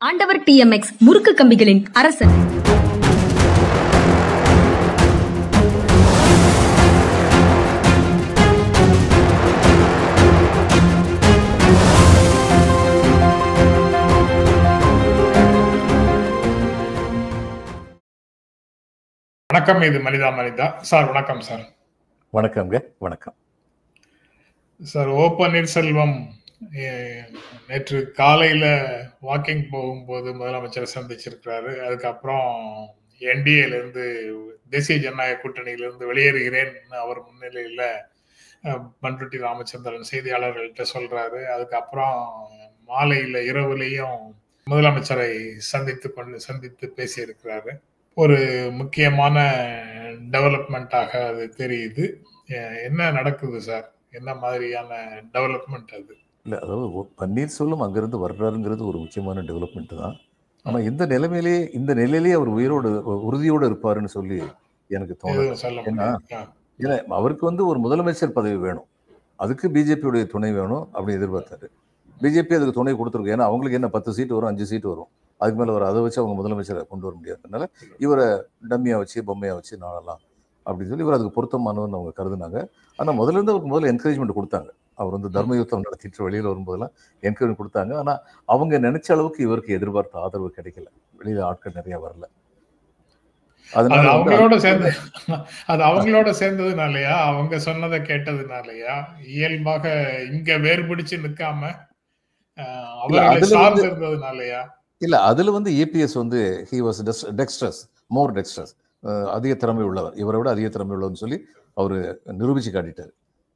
ஆண்டவர் டிஎம்எக்ஸ் முறுக்கு கம்பிகளின் அரசன். வணக்கம். இது மனிதா மனிதா சார். வணக்கம் சார். வணக்கம்ங்க. வணக்கம் சார். ஓ பன்னீர்செல்வம் நேற்று காலையில வாக்கிங் போகும்போது முதலமைச்சரை சந்திச்சிருக்கிறாரு. அதுக்கப்புறம் என்டிஏல இருந்து, தேசிய ஜனநாயக கூட்டணியில இருந்து வெளியேறுகிறேன் அவர் முன்னிலையில பண்ருட்டி ராமச்சந்திரன் செய்தியாளர்கள்ட்ட சொல்றாரு. அதுக்கப்புறம் மாலையில இரவுலையும் முதலமைச்சரை சந்தித்து பேசியிருக்கிறாரு. ஒரு முக்கியமான டெவலப்மெண்ட்டாக அது தெரியுது. என்ன நடக்குது சார்? என்ன மாதிரியான டெவலப்மெண்ட் அது? இல்லை, அதாவது பன்னீர்செல்வம் அங்கிருந்து வர்றாருங்கிறது ஒரு முக்கியமான டெவலப்மெண்ட் தான். ஆனால் இந்த நிலையிலேயே அவர் உறுதியோடு இருப்பாருன்னு சொல்லி எனக்கு தோணுது. ஏன்னா அவருக்கு ஒரு முதலமைச்சர் பதவி வேணும், அதுக்கு பிஜேபியுடைய துணை வேணும் அப்படின்னு எதிர்பார்த்தாரு. பிஜேபி அதுக்கு துணை கொடுத்துருக்கு. ஏன்னா அவங்களுக்கு என்ன 10 சீட்டு வரும், 5 சீட்டு வரும். அதுக்கு மேலே அதை வச்சு அவங்க முதலமைச்சரை கொண்டு வர முடியாததுனால இவரை டம்மியாக வச்சு பொம்மையாக வச்சு நாளலாம் அப்படின்னு சொல்லி இவர் அதுக்கு பொருத்தமானவன்னு அவங்க கருதுனாங்க. ஆனால் முதல்ல என்கரேஜ்மெண்ட் கொடுத்தாங்க. அவர் தர்மயுத்தம் நடத்திட்டு வெளியில் வரும்போதெல்லாம் என்கரேஜ் கொடுத்தாங்க. ஆனால் அவங்க நினைச்ச அளவுக்கு இவருக்கு எதிர்பார்த்த ஆதரவு கிடைக்கல. வெளியில் ஆட்கள் நிறைய வரல. அதனால அவங்களோட சேர்ந்ததுனாலயா, அவங்க சொன்னதை கேட்டதுனாலயா, இயல்பாக இங்க வேறுபிடிச்சு நிற்காம அவர்களை சார்ந்து இருந்ததுனாலயா? இல்ல, அதுல ABS he was more dexterous, அதிக திறமை உள்ளவர், இவரை விட அதிக திறமை உள்ளவர்னு சொல்லி அவரு நிரூபிச்சு காட்டிட்டாரு.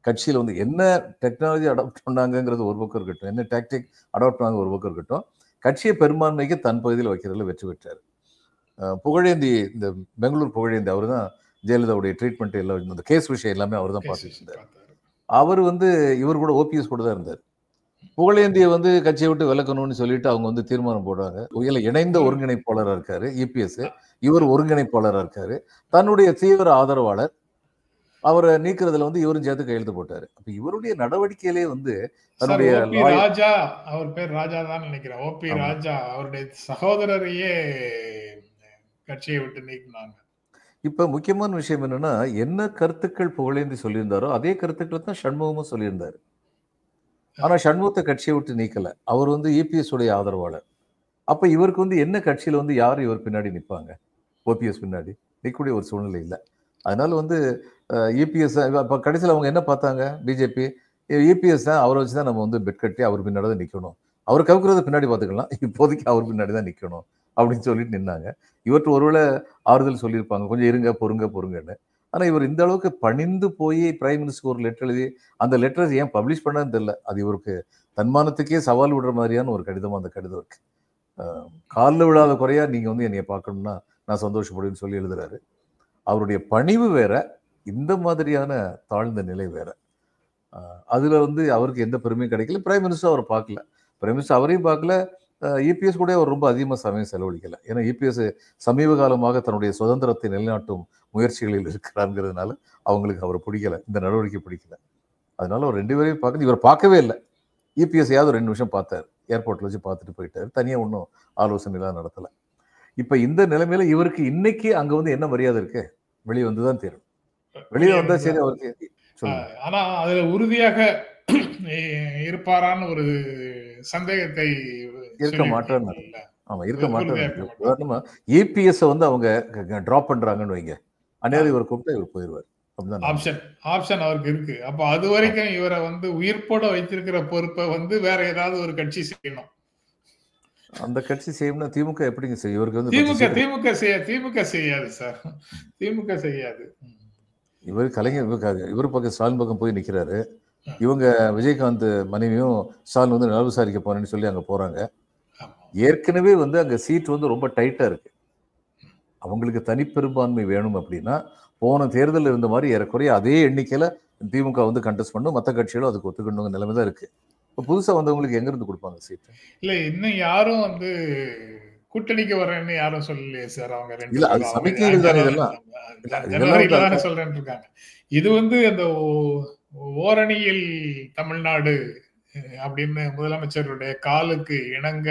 கட்சியில என்ன டெக்னாலஜி அடாப்ட் பண்ணாங்கிறது ஒரு பக்கம் இருக்கட்டும், என்ன டாக்டிக் அடாப்ட் பண்ணாங்க ஒரு பக்கம் இருக்கட்டும், கட்சியை பெரும்பான்மைக்கு தன் பகுதியில் வைக்கிறதுல வெற்றி பெற்றார். புகழேந்தி, இந்த பெங்களூர் புகழேந்தி, அவர் தான் ஜெயலலிதாவுடைய ட்ரீட்மெண்ட் எல்லாம், இந்த கேஸ் விஷயம் எல்லாமே அவர் தான் பார்த்துட்டு இருந்தார். அவர் இவர் கூட ஓபிஎஸ் கூட தான் இருந்தார். புகழேந்தியை கட்சியை விட்டு விலக்கணும்னு சொல்லிட்டு அவங்க தீர்மானம் போடுறாங்க. இணைந்த ஒருங்கிணைப்பாளராக இருக்காரு இபிஎஸ், இவர் ஒருங்கிணைப்பாளராக இருக்காரு. தன்னுடைய தீவிர ஆதரவாளர் அவரை நீக்கிறதுல இவரும் சேர்த்து கையெழுத்து போட்டாரு. அப்ப இவருடைய நடவடிக்கையிலே தன்னுடைய ராஜா, அவர் பேர் ராஜா தான் நினைக்கிறேன், ஓபி ராஜா, அவருடைய சகோதரரையே கட்சியை விட்டு நீக்கினாங்க. இப்ப முக்கியமான விஷயம் என்னன்னா, என்ன கருத்துக்கள் புகழேந்தி சொல்லியிருந்தாரோ அதே கருத்துக்கள் தான் சண்முகமும் சொல்லியிருந்தாரு. ஆனா சண்முகத்தை கட்சியை விட்டு நீக்கல. அவர் இபிஎஸ் உடைய ஆதரவாளர். அப்ப இவருக்கு என்ன கட்சியில யார் இவர் பின்னாடி நிற்பாங்க? ஓபிஎஸ் பின்னாடி நிற்கக்கூடிய ஒரு சூழ்நிலை இல்லை. அதனால இபிஎஸ் இப்போ கடைசியில் அவங்க என்ன பார்த்தாங்க, பிஜேபி இபிஎஸ் தான், அவரை வச்சு தான் நம்ம பெட் கட்டி அவர் பின்னாடி தான் நிற்கணும், அவர் கவுக்கிறத பின்னாடி பார்த்துக்கலாம், இப்போதைக்கு அவர் பின்னாடி தான் நிற்கணும் அப்படின்னு சொல்லிட்டு நின்னாங்க. இவற்றை ஒருவேளை ஆறுதல் சொல்லியிருப்பாங்க, கொஞ்சம் இருங்க பொறுங்கன்னு. ஆனால் இவர் இந்த அளவுக்கு பணிந்து போய் பிரைம் மினிஸ்டருக்கு ஒரு லெட்டர் எழுதி, அந்த லெட்டர்ஸ் ஏன் பப்ளிஷ் பண்ணான்னு தெரியல. அது இவருக்கு தன்மானத்துக்கே சவால் விடுற மாதிரியான ஒரு கடிதம். அந்த கடிதம் இருக்கு. காலில் விழாத குறையா நீங்க என்னைய பார்க்கணும்னா நான் சந்தோஷப்படுவேன்னு சொல்லி எழுதுறாரு. அவருடைய பணிவு வேற, இந்த மாதிரியான தாழ்ந்த நிலை வேற. அதுல அவருக்கு எந்த பெருமையும் கிடைக்கல. பிரைம் மினிஸ்டர் அவரை பார்க்கல, பிரைம் மினிஸ்டர் அவரையும் பார்க்கல. இபிஎஸ் கூட அவர் ரொம்ப அதிகமாக சமயம் செலவழிக்கல. ஏன்னா இபிஎஸ் சமீப காலமாக தன்னுடைய சுதந்திரத்தை நிலைநாட்டும் முயற்சிகளில் இருக்கிறாருங்கிறதுனால அவங்களுக்கு அவரை பிடிக்கல, இந்த நடவடிக்கை பிடிக்கல. அதனால அவர் 2 பேரையும் பார்க்க, இவர் பார்க்கவே இல்லை. இபிஎஸ் 2 நிமிஷம் பார்த்தார், ஏர்போர்ட்ல வச்சு பார்த்துட்டு போயிட்டார். தனியாக ஒன்றும் ஆலோசனைலாம் நடத்தலை. இப்போ இந்த நிலைமையில இவருக்கு இன்னைக்கு அங்க என்ன மரியாதை இருக்கு? வெளியே வந்துதான் தெரியும். வெளியே வந்தா சரி அவருக்கு. ஆனா அதுல உறுதியாக இருப்பாரான்னு ஒரு சந்தேகத்தை இருக்க மாட்டான்னு. ஆமா, இருக்க மாட்டாங்க. உதாரணமா ஏபிஎஸ் அவங்க டிராப் பண்றாங்கன்னு வைங்க, அந்நேரம் இவர் கூப்பிட்டா இவர் போயிடுவார். ஆப்ஷன் அவருக்கு இருக்கு. அப்ப அது வரைக்கும் இவரை உயிர்ப்போட வைத்திருக்கிற பொறுப்பை வேற ஏதாவது ஒரு கட்சி செய்யணும். அந்த கட்சி செய்யணும்னா திமுக எப்படிங்க செய்யும்? இவருக்கு திமுக செய்யாது சார், திமுக செய்யாது. இவர் கலைஞர், இவர் பக்கம் ஸ்டாலின் பக்கம் போய் நிக்கிறாரு. இவங்க விஜயகாந்த் மனைவியும் ஸ்டாலின் நல விசாரிக்க போறேன்னு சொல்லி அங்க போறாங்க. ஏற்கனவே அங்க சீட் ரொம்ப டைட்டா இருக்கு. அவங்களுக்கு தனிப்பெரும்பான்மை வேணும் அப்படின்னா போன தேர்தல் இருந்த மாதிரி ஏறக்குறைய அதே எண்ணிக்கையில திமுக கண்டெஸ்ட் பண்ணும், மற்ற கட்சிகளும் அதுக்கு ஒத்துக்கணுங்க நிலைமை தான் இருக்கு. இப்போ புதுசா வந்தவங்களுக்கு எங்க இருந்து கொடுப்பாங்க சீட்? இல்ல, இன்னும் யாரும் கூட்டணிக்கு வரேன்னு யாரும் சொல்லலையே சார். அவங்க இல்ல, அது சமிக்கைகள் தானே இதெல்லாம். ஜனவரியில தானே சொல்றேன்னு இருக்காங்க. இது அந்த ஓரணியில் தமிழ்நாடு அப்படின்னு முதலமைச்சருடைய காலுக்கு இணங்க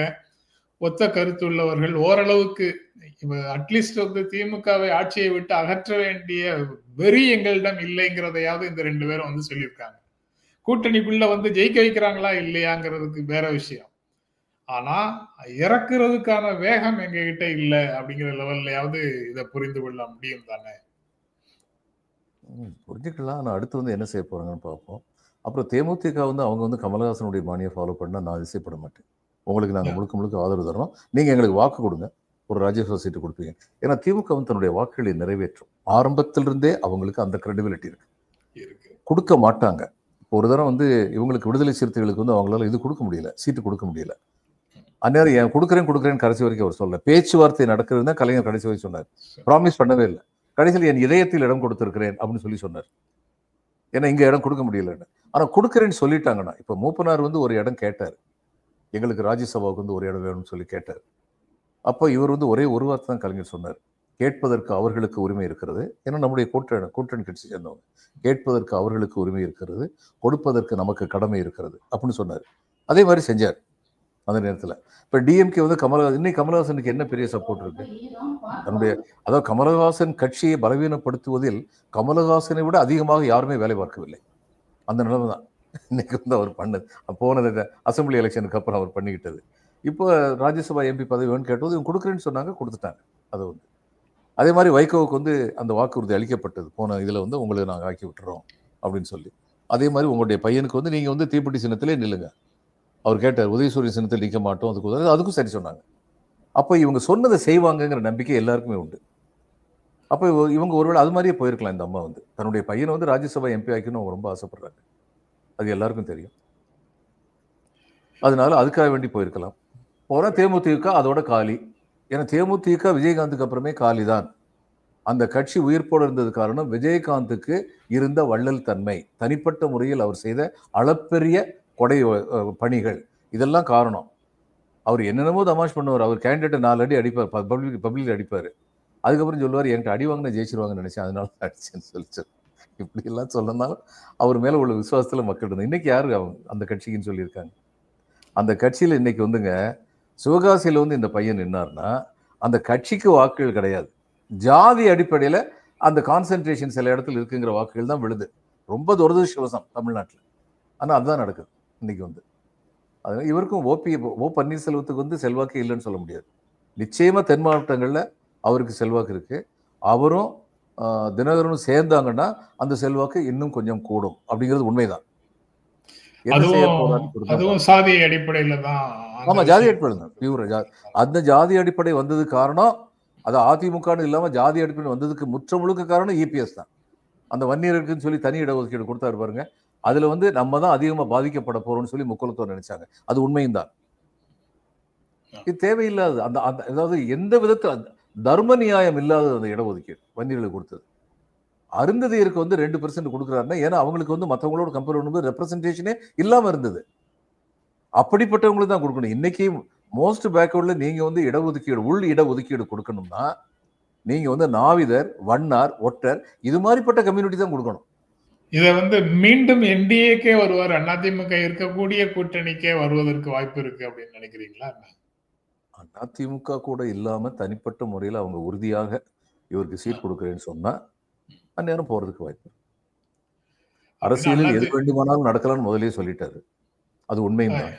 ஒத்த கருத்து உள்ளவர்கள் ஓரளவுக்கு அட்லீஸ்ட் வந்து திமுகவை ஆட்சியை விட்டு அகற்ற வேண்டிய வெறி எங்களிடம் இல்லைங்கிறதையாவது இந்த 2 பேரும் வந்து சொல்லியிருக்காங்க. கூட்டணிக்குள்ள வந்து ஜெயிக்க வைக்கிறாங்களா இல்லையாங்கிறதுக்கு வேற விஷயம். ஆனா இறக்குறதுக்கான வேகம் எங்க கிட்ட இல்ல அப்படிங்கிற லெவல்லையாவது இதை புரிந்து கொள்ள முடியும் தானே? புரிஞ்சுக்கலாம். ஆனா அடுத்து வந்து என்ன செய்ய போறாங்கன்னு பார்ப்போம். அப்புறம் தேமுதிக வந்து அவங்க வந்து கமலஹாசனுடைய பாணியை ஃபாலோ பண்ணா நான் அதிசயப்பட மாட்டேன். உங்களுக்கு நாங்கள் முழுக்க முழுக்க ஆதரவு தரோம், நீங்க எங்களுக்கு வாக்கு கொடுங்க, ஒரு ராஜ்யசபா சீட்டு கொடுப்பீங்க. ஏன்னா திமுக வந்து தன்னுடைய வாக்குகளை நிறைவேற்றும். ஆரம்பத்திலிருந்தே அவங்களுக்கு அந்த கிரெடிபிலிட்டி இருக்கு. கொடுக்க மாட்டாங்க. ஒரு தரம் வந்து இவங்களுக்கு விடுதலை சிறுத்தைகளுக்கு வந்து அவங்களால இது கொடுக்க முடியல, சீட்டு கொடுக்க முடியல. அந்நேரம் ஏன் கொடுக்குறேன்னு கடைசி வரைக்கும் அவர் சொல்ல. பேச்சுவார்த்தை நடக்கிறது தான் கலைஞர் கடைசி வரைக்கும் சொன்னார். ப்ராமிஸ் பண்ணவே இல்லை. கடைசியில் என் இதயத்தில் இடம் கொடுத்திருக்கிறேன் அப்படின்னு சொல்லி சொன்னார். ஏன்னா இங்க இடம் கொடுக்க முடியலன்னு. ஆனா கொடுக்குறேன்னு சொல்லிட்டாங்கன்னா, இப்ப மூப்பனார் வந்து ஒரு இடம் கேட்டார், எங்களுக்கு ராஜ்யசபாவுக்கு வந்து ஒரு இடம் வேணும்னு சொல்லி கேட்டார். அப்போ இவர் வந்து ஒரே ஒரு வார்த்தை தான் கலைஞர் சொன்னார், கேட்பதற்கு அவர்களுக்கு உரிமை இருக்கிறது. ஏன்னா நம்முடைய கூட்டணி கட்சி சேர்ந்தவங்க, கேட்பதற்கு அவர்களுக்கு உரிமை இருக்கிறது, கொடுப்பதற்கு நமக்கு கடமை இருக்கிறது அப்படின்னு சொன்னார். அதே மாதிரி செஞ்சார் அந்த நேரத்தில். இப்போ டிஎம்கே வந்து இன்னைக்கு கமலஹாசனுக்கு என்ன பெரிய சப்போர்ட் இருக்கு? அதாவது கமலஹாசன் கட்சியை பலவீனப்படுத்துவதில் கமலஹாசனை விட அதிகமாக யாருமே வேலை பார்க்கவில்லை. அந்த நிலைமை தான் இன்னைக்கு வந்து அவர் பண்ணது. போனது அசம்பிளி எலெக்ஷனுக்கு அப்புறம் அவர் பண்ணிக்கிட்டது. இப்போ ராஜ்யசபா எம்பி பதவி வேணும்னு கேட்டது இவங்க கொடுக்குறேன்னு சொன்னாங்க, கொடுத்துட்டாங்க. அது வந்து அதே மாதிரி வைகோவுக்கு வந்து அந்த வாக்குறுதி அளிக்கப்பட்டது. போன இதில் வந்து உங்களுக்கு நாங்கள் ஆக்கி விட்டுறோம் அப்படின்னு சொல்லி. அதே மாதிரி உங்களுடைய பையனுக்கு வந்து நீங்கள் வந்து தீப்பெட்டி சின்னத்திலே நில்லுங்க, அவர் கேட்டார், உதயசூரியன் சின்னத்தில் நிற்க மாட்டோம், அதுக்கும் சரி சொன்னாங்க. அப்போ இவங்க சொன்னதை செய்வாங்கங்கிற நம்பிக்கை எல்லாருக்குமே உண்டு. அப்போ இவங்க ஒருவேளை அது மாதிரியே போயிருக்கலாம். இந்த அம்மா வந்து தன்னுடைய பையனை வந்து ராஜ்யசபா எம்பி ஆக்கணும்னு அவங்க ரொம்ப ஆசைப்படுறாங்க, அது எல்லாருக்கும் தெரியும். அதனால அதுக்காக வேண்டி போயிருக்கலாம். போனா தேமுதிக அதோட காலி. ஏன்னா தேமுதிக விஜயகாந்துக்கு அப்புறமே காலி தான். அந்த கட்சி உயிர்ப்போடு இருந்தது காரணம் விஜயகாந்துக்கு இருந்த வள்ளல் தன்மை, தனிப்பட்ட முறையில் அவர் செய்த அளப்பெரிய கொடை பணிகள், இதெல்லாம் காரணம். அவர் என்னென்னமோ தமாஷ் பண்ணுவார். அவர் கேண்டிடேட்டை 4 அடி அடிப்பார், பப்ளிக் அடிப்பார். அதுக்கப்புறம் சொல்லுவார், என்கிட்ட அடி வாங்கினா ஜெயிச்சிருவாங்கன்னு நினைச்சேன், அதனால அடிச்சேன்னு சொல்லிச்சு. இப்படி எல்லாம் சொல்லனாலும் அவர் மேல உள்ள விசுவாசத்துல மக்கள் இருந்தாங்க. இன்னைக்கு யாரு அவங்க அந்த கட்சிக்குன்னு சொல்லியிருக்காங்க? அந்த கட்சியில இன்னைக்கு வந்துங்க சிவகாசியில வந்து இந்த பையன் நின்னார்னா அந்த கட்சிக்கு வாக்குகள் கிடையாது, ஜாதி அடிப்படையில அந்த கான்சென்ட்ரேஷன் சில இடத்துல இருக்குங்கிற வாக்குகள் தான் விழுது. ரொம்ப துரதிருஷ்டவசம் தமிழ்நாட்டில். ஆனா அதுதான் நடக்குது இன்னைக்கு வந்து. அதனால இவருக்கும் ஓ பன்னீர்செல்வத்துக்கு வந்து செல்வாக்கு இல்லைன்னு சொல்ல முடியாது. நிச்சயமா தென் மாவட்டங்கள்ல அவருக்கு செல்வாக்கு இருக்கு. அவரும் தினகரனும் சேர்ந்தாங்கன்னா அந்த செல்வாக்கு இன்னும் கொஞ்சம் கூடும் அப்படிங்கிறது உண்மைதான். அதுவும் சாதி அடிப்படையில தான். ஆமா, ஜாதி அடிப்படை தான், பியூர் அந்த ஜாதி அடிப்படை வந்தது காரணம். அது அதிமுகன்னு இல்லாம ஜாதி அடிப்படை வந்ததுக்கு முற்ற முழுக்க காரணம் இபிஎஸ் தான். அந்த வன்னியருக்குன்னு சொல்லி தனி இடஒதுக்கீடு கொடுத்தாரு பாருங்க, அதுல வந்து நம்ம தான் அதிகமா பாதிக்கப்பட போறோம்னு சொல்லி முக்குளத்தோர் நினைச்சாங்க. அது உண்மையும் தான். இது தேவையில்லாது. அந்த அதாவது எந்த விதத்தில் தர்ம நியாயம் இல்லாத அந்த இடஒதுக்கீடு வன்னியர்களுக்கு கொடுத்தது. அருந்ததியருக்கு வந்து 2% கொடுக்குறாருன்னா, ஏன்னா அவங்களுக்கு வந்து மற்றவங்களோட கம்பேர் பண்ணும்போது ரெப்ரசன்டேஷனே இல்லாம இருந்தது. அப்படிப்பட்டவங்களுக்கு தான் கொடுக்கணும். இன்னைக்கு மோஸ்ட் பேக்வர்ட்ல நீங்க வந்து இடஒதுக்கீடு, உள் இடஒதுக்கீடு கொடுக்கணும்னா நீங்க வந்து நாவிதர், வண்ணார், ஒட்டர், இது மாதிரிப்பட்ட கம்யூனிட்டி தான் கொடுக்கணும். இதை வந்து மீண்டும் என்டிஏக்கே வருவார், அதிமுக இருக்கக்கூடிய கூட்டணிக்கே வருவதற்கு வாய்ப்பு இருக்கு அப்படின்னு நினைக்கிறீங்களா? அதிமுக கூட இல்லாம தனிப்பட்ட முறையில் அவங்க உறுதியாக இவருக்கு சீட் கொடுக்குறேன்னு சொன்னா அந்நேரம் போறதுக்கு வாய்ப்பு. அரசியலில் எது வேண்டுமானாலும் நடக்கலாம்னு முதலே சொல்லிட்டாரு. அது உண்மையும் தான்.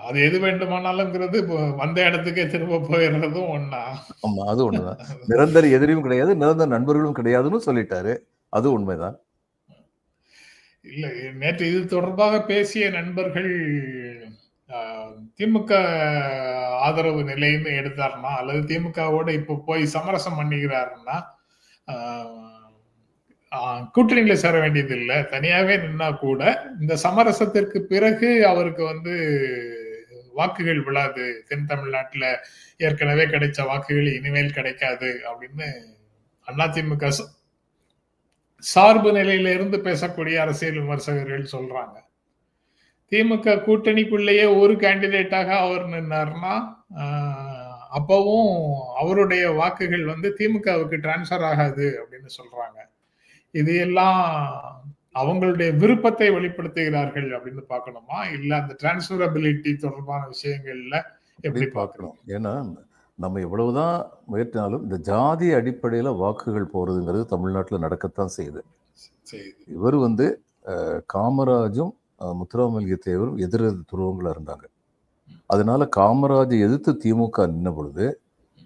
அது எது வேண்டுமானாலும்ங்கிறது வந்த இடத்துக்கே திரும்ப போயிடுறதும் ஒண்ணா? ஆமா, அது ஒண்ணுதான். நிரந்தர எதிரியும் கிடையாது, நிரந்தர நண்பர்களும் கிடையாதுன்னு சொல்லிட்டாரு. அது உண்மைதான். இல்ல, நேற்று இது தொடர்பாக பேசிய நண்பர்கள் திமுக ஆதரவு நிலைன்னு எடுத்தாருன்னா, அல்லது திமுகவோட இப்ப போய் சமரசம் பண்ணிக்கிறாருன்னா கூட்டணியில சேர வேண்டியது இல்லை, தனியாவே நின்னா கூட இந்த சமரசத்திற்கு பிறகு அவருக்கு வந்து வாக்குகள் விழாது, தென் தமிழ்நாட்டுல ஏற்கனவே கிடைச்ச வாக்குகள் இனிமேல் கிடைக்காது அப்படின்னு அதிமுக சார்பு நிலையில இருந்து பேசக்கூடிய அரசியல் விமர்சகர்கள் சொல்றாங்க. திமுக கூட்டணிக்குள்ளேயே ஒரு கேண்டிடேட்டாக அவர் நின்னார்னா அப்பவும் அவருடைய வாக்குகள் வந்து திமுகவுக்கு டிரான்ஸ்பர் ஆகாது அப்படின்னு சொல்றாங்க. இது எல்லாம் அவங்களுடைய விருப்பத்தை வெளிப்படுத்துகிறார்கள் அப்படின்னு பார்க்கணுமா, இல்ல அந்த டிரான்ஸ்பரபிலிட்டி தொடர்பான விஷயங்கள்ல எப்படி பார்க்கணும். ஏன்னா நம்ம எவ்வளவுதான் முயற்சினாலும் இந்த ஜாதி அடிப்படையில் வாக்குகள் போறதுங்கிறது தமிழ்நாட்டில் நடக்கத்தான் செய்யுது. இவர் வந்து காமராஜும் முத்துராமலிங்க தேவரும் எதிரெதிர் துருவங்களா இருந்தாங்க. அதனால காமராஜை எதிர்த்து திமுக நின்ன பொழுது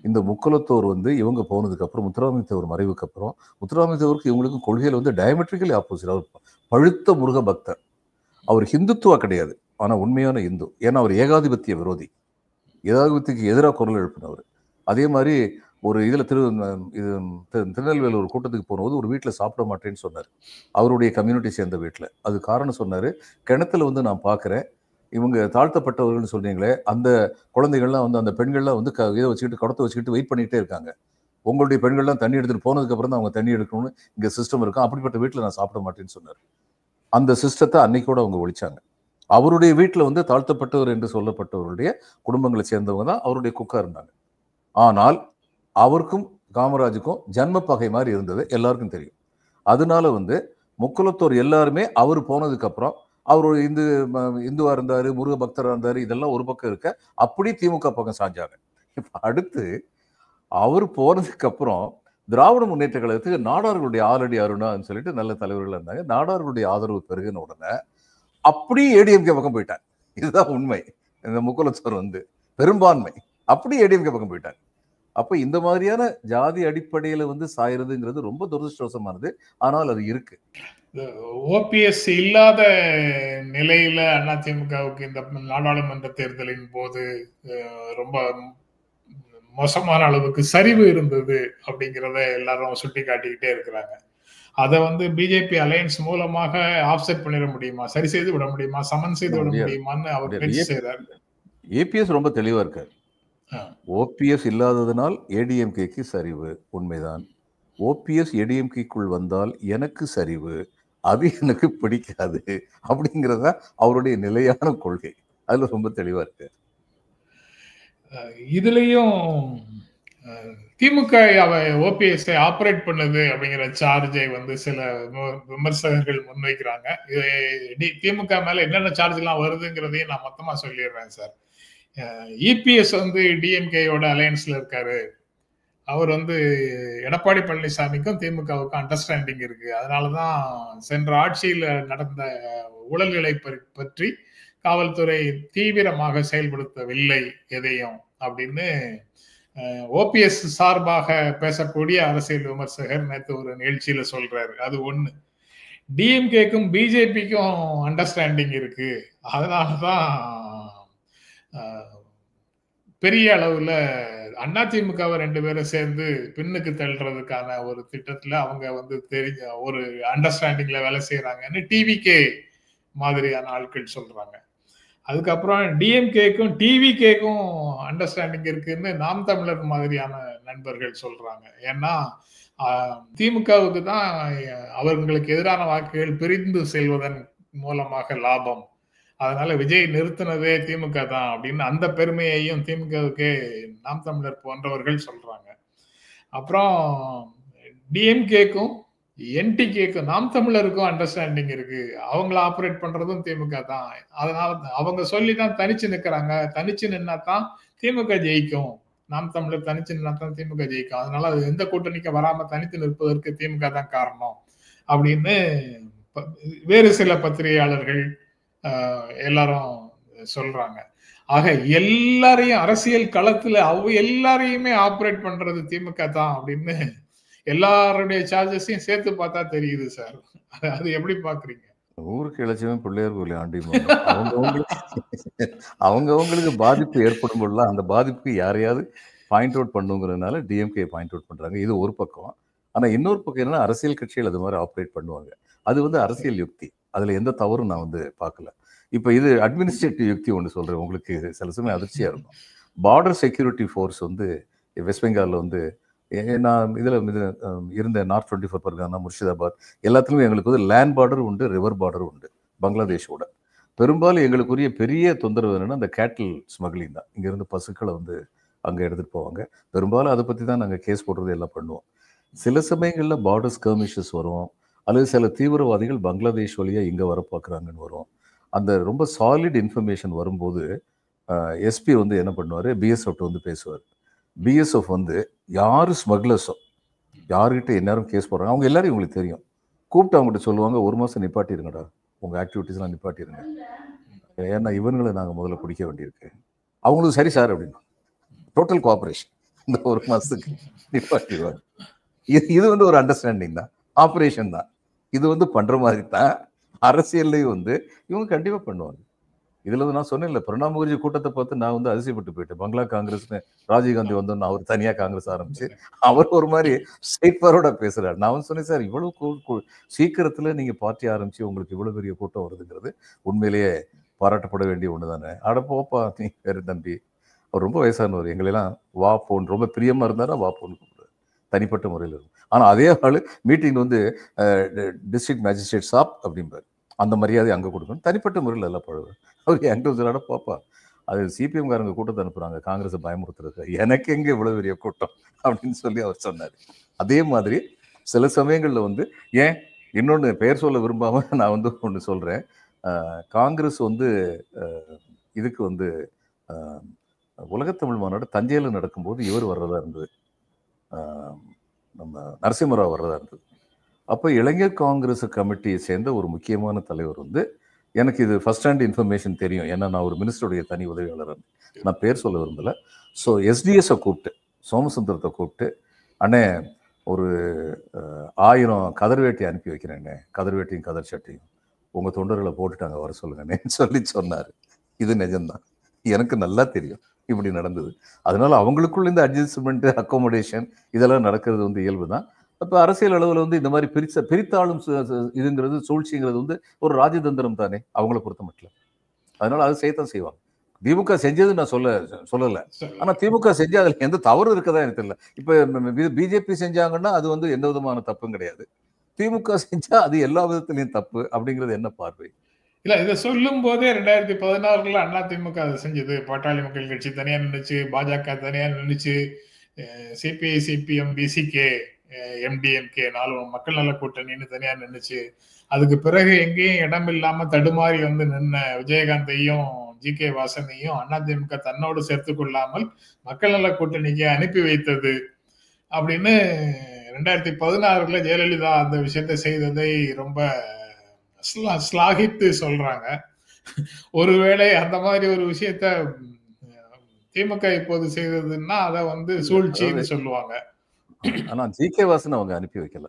இந்த முக்குலத்தோர் வந்து இவங்க போனதுக்கு அப்புறம் முத்துராமலிங்க தேவர் மறைவுக்கு அப்புறம் முத்துராமலிங்க தேவருக்கு இவங்களுக்கும் கொள்கையில் வந்து டயமெட்ரிக்கலி ஆப்போசிட். அவர் பழுத்த முருக பக்தர். அவர் ஹிந்துத்துவா கிடையாது, ஆனா உண்மையான இந்து. ஏன்னா அவர் ஏகாதிபத்திய விரோதி, ஏகாதிபத்தியக்கு எதிராக குரல் எழுப்பினவர். அதே மாதிரி ஒரு இதில் திருநெல்வேலி ஒரு கூட்டத்துக்கு போகும்போது ஒரு வீட்டில் சாப்பிட மாட்டேன்னு சொன்னார், அவருடைய கம்யூனிட்டி சேர்ந்த வீட்டில். அது காரணம் சொன்னார், கிணத்துல வந்து நான் பார்க்குறேன் இவங்க தாழ்த்தப்பட்டவர்கள்னு சொன்னீங்களே, அந்த குழந்தைகள்லாம் வந்து அந்த பெண்கள்லாம் வந்து இதை வச்சுக்கிட்டு குடத்தை வச்சுக்கிட்டு வெயிட் பண்ணிகிட்டே இருக்காங்க. உங்களுடைய பெண்கள்லாம் தண்ணி எடுத்துகிட்டு போனதுக்கப்புறம் தான் அவங்க தண்ணி எடுக்கணும்னு இங்கே சிஸ்டம் இருக்கும், அப்படிப்பட்ட வீட்டில் நான் சாப்பிட மாட்டேன்னு சொன்னார். அந்த சிஸ்டத்தை அன்னைக்கூட அவங்க ஒழிச்சாங்க. அவருடைய வீட்டில் வந்து தாழ்த்தப்பட்டவர் என்று சொல்லப்பட்டவருடைய குடும்பங்களை சேர்ந்தவங்க தான் அவருடைய குக்கா இருந்தாங்க. ஆனால் அவருக்கும் காமராஜுக்கும் ஜன்ம பகை மாதிரி இருந்தது, எல்லாருக்கும் தெரியும். அதனால வந்து முக்குலத்தோர் எல்லாருமே அவர் போனதுக்கு அப்புறம் அவர் ஒரு இந்துவா இருந்தாரு, முருக பக்தரா இருந்தாரு, இதெல்லாம் ஒரு பக்கம் இருக்க, அப்படி திமுக பக்கம் சாஞ்சாங்க. இப்ப அடுத்து அவர் போனதுக்கு அப்புறம் திராவிட முன்னேற்ற கழகத்துக்கு நாடார்களுடைய ஆலடி அருணான்னு சொல்லிட்டு நல்ல தலைவர்கள் இருந்தாங்க. நாடார்களுடைய ஆதரவு பெருகின உடனே அப்படி ஏடிஎம்கே பக்கம் போயிட்டாங்க. இதுதான் உண்மை. இந்த முக்குலத்தோர் வந்து பெரும்பான்மை அப்படி ஏடிஎம்கே பக்கம் போயிட்டாங்க. அப்ப இந்த மாதிரியான ஜாதி அடிப்படையில வந்து சாயறதுங்கிறது ரொம்ப துரதிருஷ்டவசமானது. ஆனால் அது இருக்கு. ஓபிஎஸ் இல்லாத நிலையில அதிமுகவுக்கு இந்த நாடாளுமன்ற தேர்தலின் போது ரொம்ப மோசமான அளவுக்கு சரிவு இருந்தது அப்படிங்கிறத எல்லாரும் சுட்டி காட்டிக்கிட்டே இருக்கிறாங்க. அதை வந்து பிஜேபி அலையன்ஸ் மூலமாக ஆப்செட் பண்ணிட முடியுமா, சரி செய்து விட முடியுமா, சமன் செய்து விட முடியுமான்னு அவர் பேச்சு செய்றாரு. ஏபிஎஸ் ரொம்ப தெளிவா இருக்காரு. ஓபிஎஸ் இல்லாததனால் ஏடிஎம்கேக்கு சரிவு உண்மைதான். ஓபிஎஸ் ஏடிஎம்கேக்குள் வந்தால் எனக்கு சரிவு, அது எனக்கு பிடிக்காது அப்படிங்கிறத அவருடைய நிலையான கொள்கை. அதுல ரொம்ப தெளிவா இருக்கு. இதுலயும் திமுக ஓபிஎஸ் ஆபரேட் பண்ணுது அப்படிங்கிற சார்ஜை வந்து சில விமர்சகர்கள் முன்வைக்கிறாங்க. திமுக மேல என்னென்ன சார்ஜ் எல்லாம் வருதுங்கிறதையும் நான் மொத்தமா சொல்லிடுறேன் சார். இபிஎஸ் வந்து டிஎம்கேயோட அலையன்ஸ்ல இருக்காரு. அவர் வந்து எடப்பாடி பழனிசாமிக்கும் திமுகவுக்கும் அண்டர்ஸ்டாண்டிங் இருக்கு. அதனாலதான் சென்ற ஆட்சியில் நடந்த ஊழல்களை பற்றி காவல்துறை தீவிரமாக செயல்படுத்தவில்லை எதையும் அப்படின்னு ஓபிஎஸ் சார்பாக பேசக்கூடிய அரசியல் விமர்சகர் நேற்று ஒரு நிகழ்ச்சியில சொல்றாரு. அது ஒண்ணு. டிஎம்கேக்கும் பிஜேபிக்கும் அண்டர்ஸ்டாண்டிங் இருக்கு. அதனாலதான் பெரிய அளவுல அதிமுகவை 2 பேரும் சேர்ந்து பின்னுக்கு தள்ளுறதுக்கான ஒரு திட்டத்துல அவங்க வந்து தெரிஞ்ச ஒரு அண்டர்ஸ்டாண்டிங்ல வேலை செய்யறாங்கன்னு டிவிகே மாதிரியான ஆட்கள் சொல்றாங்க. அதுக்கப்புறம் டிஎம்கேக்கும் டிவிகேக்கும் அண்டர்ஸ்டாண்டிங் இருக்குன்னு நாம் தமிழர் மாதிரியான நண்பர்கள் சொல்றாங்க. ஏன்னா திமுகவுக்கு தான் அவர்களுக்கு எதிரான வாக்குகள் பிரிந்து செல்வதன் மூலமாக லாபம். அதனால விஜய் நிறுத்தினதே திமுக தான் அப்படின்னு அந்த பெருமையையும் திமுகவுக்கு நாம் தமிழர் போன்றவர்கள் சொல்றாங்க. அப்புறம் டிஎம்கேக்கும் என்டிகேக்கும் நாம் தமிழருக்கும் அண்டர்ஸ்டாண்டிங் இருக்கு. அவங்கள ஆபரேட் பண்றதும் திமுக தான். அதனால அவங்க சொல்லிதான் தனிச்சு நிக்கிறாங்க. தனிச்சு நின்னா தான் திமுக ஜெயிக்கும். நாம் தமிழர் தனிச்சு நின்னா தான் திமுக ஜெயிக்கும். அதனால அது எந்த கூட்டணிக்கு வராம தனித்து நிற்பதற்கு திமுக தான் காரணம் அப்படின்னு வேறு சில பத்திரிகையாளர்கள் எல்லாரும் சொல்றாங்க. ஆக எல்லாரையும் அரசியல் களத்துல எல்லாரையுமே ஆபரேட் பண்றது திமுக தான் அப்படின்னு எல்லாருடைய சார்ஜஸையும் சேர்த்து பார்த்தா தெரியுது சார். அது எப்படி பாக்குறீங்க? ஊருக்கு இளைச்சவன் பிள்ளையார் கோயில் ஆண்டி அவங்களுக்கு பாதிப்பு ஏற்படும் போதுலாம் அந்த பாதிப்புக்கு யாரையாவது பாயிண்ட் அவுட் பண்ணுங்கிறதுனால டிஎம்கே பாயிண்ட் அவுட் பண்றாங்க. இது ஒரு பக்கம். ஆனா இன்னொரு பக்கம் என்னன்னா அரசியல் கட்சிகள் அது மாதிரி ஆப்ரேட் பண்ணுவாங்க. அது வந்து அரசியல் யுக்தி. அதுல எந்த தவறும் நான் வந்து பார்க்கல. இப்போ இது அட்மினிஸ்ட்ரேட்டிவ் யுக்தி ஒன்று சொல்றேன் உங்களுக்கு, சில சமயம் அதிர்ச்சியா இருக்கும். பார்டர் செக்யூரிட்டி ஃபோர்ஸ் வந்து வெஸ்ட் பெங்காலில் வந்து நான் இதில் இருந்த நார்த் 24 பர்கானா, முர்ஷிதாபாத் எல்லாத்துலேயும் எங்களுக்கு வந்து லேண்ட் பார்டர் உண்டு, ரிவர் பார்டர் உண்டு பங்களாதேஷோட. பெரும்பாலும் எங்களுக்குரிய பெரிய தொந்தரவு என்னென்னா அந்த கேட்டில் ஸ்மக்லிங் தான். இங்கேருந்து பசுக்களை வந்து அங்கே எடுத்துகிட்டு போவாங்க. பெரும்பாலும் அதை பற்றி தான் நாங்கள் கேஸ் போடுறது எல்லாம் பண்ணுவோம். சில சமயங்களில் பார்டர் ஸ்கர்மிஷஸ் வரும், அல்லது சில தீவிரவாதிகள் பங்களாதேஷ் வழியாக இங்கே வர பார்க்குறாங்கன்னு வரும். அந்த ரொம்ப சாலிட் இன்ஃபர்மேஷன் வரும்போது எஸ்பி வந்து என்ன பண்ணுவார், பிஎஸ்எஃப் வந்து பேசுவார். பிஎஸ்எஃப் வந்து யார் ஸ்மக்லர்ஸோ, யார்கிட்ட எந்நேரம் கேஸ் போடுறாங்க அவங்க எல்லாரும் இவங்களுக்கு தெரியும். கூப்பிட்டு அவங்ககிட்ட சொல்லுவாங்க, 1 மாதம் நிப்பாட்டிருங்கடா, உங்கள் ஆக்டிவிட்டீஸ்லாம் நிப்பாட்டிருங்க, ஏன்னா இவங்களை நாங்கள் முதல்ல பிடிக்க வேண்டியிருக்கு. அவங்களுக்கு சரி சார் அப்படின்னு டோட்டல் கோஆப்ரேஷன் இந்த 1 மாதத்துக்கு நிப்பாட்டிடுவாங்க. இது வந்து ஒரு அண்டர்ஸ்டாண்டிங் தான், ஆப்ரேஷன் தான். இது வந்து பண்ணுற மாதிரி தான் அரசியல்லையும் வந்து இவங்க கண்டிப்பாக பண்ணுவாங்க. இதில் வந்து நான் சொன்னேன்ல, பிரணாப் முகர்ஜி கூட்டத்தை பார்த்து நான் வந்து அதிசயப்பட்டு போயிட்டேன். பங்களா காங்கிரஸ்னு ராஜீவ்காந்தி வந்தோன்னு அவர் தனியாக காங்கிரஸ் ஆரம்பிச்சு அவர் ஒரு மாதிரி ஸ்ட்ரெயிட் ஃபார்வர்டாக பேசுகிறார். நான் வந்து சொன்னேன், சார் இவ்வளோ சீக்கிரத்தில் நீங்கள் பார்ட்டி ஆரம்பித்து உங்களுக்கு இவ்வளோ பெரிய கூட்டம் வருதுங்கிறது உண்மையிலேயே பாராட்டப்பட வேண்டிய ஒன்று தானே. அட போப்பா நீ வேறு தம்பி. அவர் ரொம்ப வயசானவர், எங்களெல்லாம் வா போன்னு ரொம்ப பிரியமாக இருந்தாரா வா போன்னு கூப்பிடுவார், தனிப்பட்ட முறையில் இருக்கும். ஆனால் அதே ஆள் மீட்டிங் வந்து டிஸ்ட்ரிக்ட் மேஜிஸ்ட்ரேட் சாப் அப்படிம்பார், அந்த மரியாதை அங்கே கொடுக்கணும், தனிப்பட்ட முறையில் எல்லாம் பழகுவார். அவர் என்கிட்ட சொல்றாட பாப்பா அது சிபிஎம்காரங்க கூட்டத்தை அனுப்புறாங்க காங்கிரஸை பயமுறுத்துறது, எனக்கு எங்க இவ்வளவு பெரிய கூட்டம் அப்படின்னு சொல்லி அவர் சொன்னார். அதே மாதிரி சில சமயங்களில் வந்து ஏன் இன்னொன்று பெயர் சொல்ல விரும்பாம நான் வந்து ஒன்று சொல்றேன். காங்கிரஸ் வந்து இதுக்கு வந்து உலகத்தமிழ் மாநாடு தஞ்சையில் நடக்கும்போது இவர் வர்றதா இருந்தது, நம்ம நரசிம்மராவ் வர்றதா இருந்தது. அப்போ இளைஞர் காங்கிரஸ் கமிட்டியை சேர்ந்த ஒரு முக்கியமான தலைவர் வந்து, எனக்கு இது ஃபர்ஸ்ட் ஹேண்ட் இன்ஃபர்மேஷன் தெரியும், ஏன்னா நான் ஒரு மினிஸ்டருடைய தனி உதவியாளர், நான் பேர் சொல்ல விரும்பலை. ஸோ எஸ்டிஎஸை கூப்பிட்டு, சோமசுந்தரத்தை கூப்பிட்டு, அண்ணே ஒரு 1000 கதர் வேட்டி அனுப்பி வைக்கிறேங்க, கதர் வேட்டியும் கதர் சட்டையும் உங்கள் தொண்டர்களை போட்டுட்டாங்க வர சொல்லுங்கண்ணே சொல்லி சொன்னார். இது நிஜம்தான், எனக்கு நல்லா தெரியும் இப்படி நடந்தது. அதனால அவங்களுக்குள்ள இந்த அட்ஜஸ்ட்மெண்ட், அக்காமடேஷன் இதெல்லாம் நடக்கிறது வந்து இயல்பு தான். அப்போ அரசியல் அளவில் வந்து இந்த மாதிரி பிரித்தாளும் இதுங்கிறது, சூழ்ச்சிங்கிறது வந்து ஒரு ராஜதந்திரம் தானே அவங்கள பொறுத்த மட்டும். அதனால அது செய்யத்தான் செய்வாங்க. திமுக செஞ்சது நான் சொல்லலை, ஆனால் திமுக செஞ்சு அதில் எந்த தவறு இருக்கதா எனக்கு தெரியல. இப்போ பிஜேபி செஞ்சாங்கன்னா அது வந்து எந்த விதமான தப்பும் கிடையாது, திமுக செஞ்சா அது எல்லா விதத்திலையும் தப்பு அப்படிங்கிறது என்ன பார்வை? இல்ல, இதை சொல்லும் போதே 2016 அதிமுக அதை செஞ்சது. பாட்டாளி மக்கள் கட்சி தனியா நின்றுச்சு, பாஜக தனியா நின்றுச்சு, சிபிஐ, சிபிஎம், பிசிகே, எம்டிஎம்கே 4 மக்கள் நல கூட்டணின்னு தனியா நின்றுச்சு. அதுக்கு பிறகு எங்கேயும் இடம் இல்லாம தடுமாறி வந்து நின்ன விஜயகாந்தையும் ஜி.கே. வாசனையும் அதிமுக தன்னோடு சேர்த்து கொள்ளாமல் மக்கள் நல கூட்டணிக்கு அனுப்பி வைத்தது அப்படின்னு 2016 ஜெயலலிதா அந்த விஷயத்தை செய்ததை ரொம்ப ஸ்லாகித்து சொல்றாங்க. ஒருவேளை அந்த மாதிரி ஒரு விஷயத்த திமுக இப்போது செய்ததுன்னா அதை வந்து சூழ்ச்சின்னு சொல்லுவாங்க. ஆனா ஜி.கே. வாசன் அவங்க அனுப்பி வைக்கல.